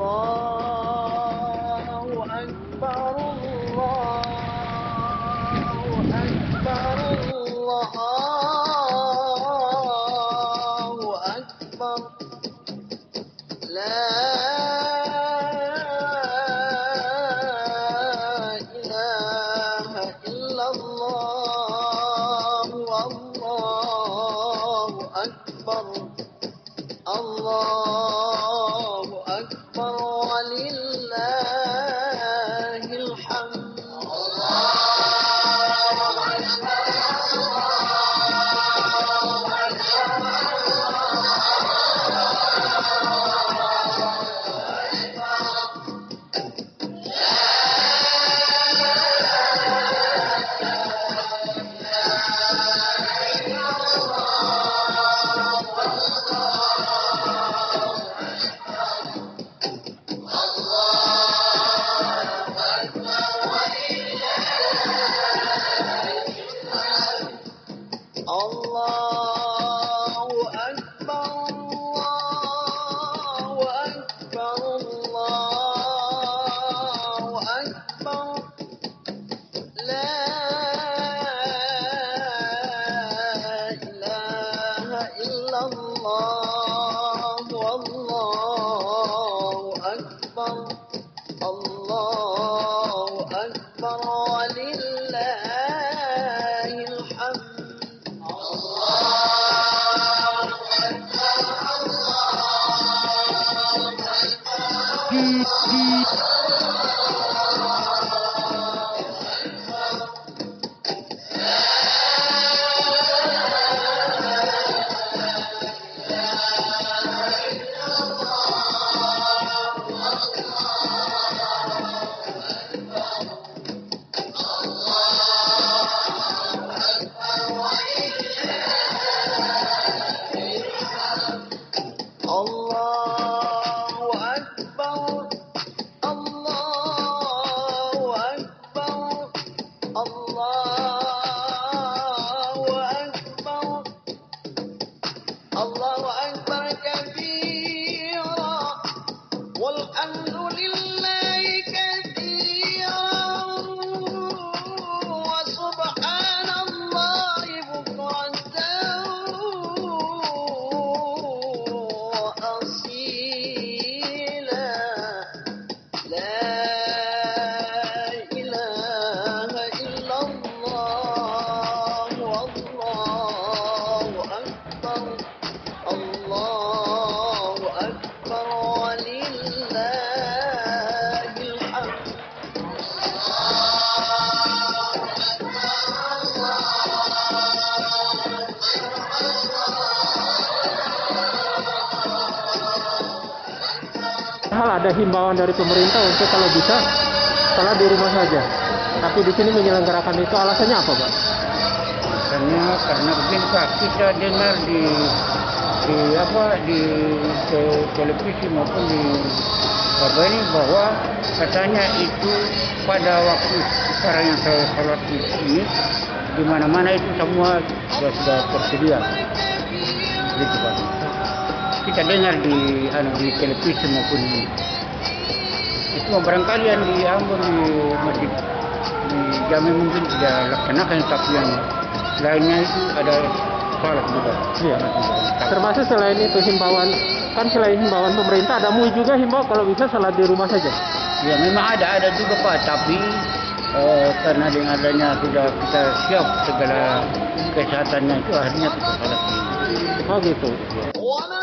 الله أكبر الله أكبر الله أكبر لا إله إلا الله والله أكبر الله أكبر ولله الحمد الله أكبر الله أكبر الله أكبر لا إله إلا الله والله أكبر الله أكبر ولله الحمد الله أكبر الله أكبر الله أكبر الله أكبر كبيرا والحمد لله كثيرا وسبحان الله بكرة وأصيلا لا إله إلا الله والله أكبر الله أكبر ولله الحمد Hal ada himbauan dari pemerintah untuk kalau bisa sholat di rumah saja. Tapi di sini menyelenggarakan itu alasannya apa, Pak? Karena begini Pak, kita dengar di televisi maupun di apa ini bahwa katanya itu pada waktu sekarang yang saya sholat di sini di mana-mana itu semua sudah tersedia. Gitu Pak. Kita dengar di televisi maupun itu barangkali yang di Ambon di masjid di Jami mungkin tidak laksanakan, tapi yang lainnya itu ada sholat juga. Iya. Termasuk selain itu himbauan, kan selain himbauan pemerintah ada MUI juga himbau kalau bisa sholat di rumah saja. Ya memang ada juga Pak, tapi karena dengan adanya sudah kita siap segala kesehatannya itu akhirnya kita sholat di. Oh gitu. وما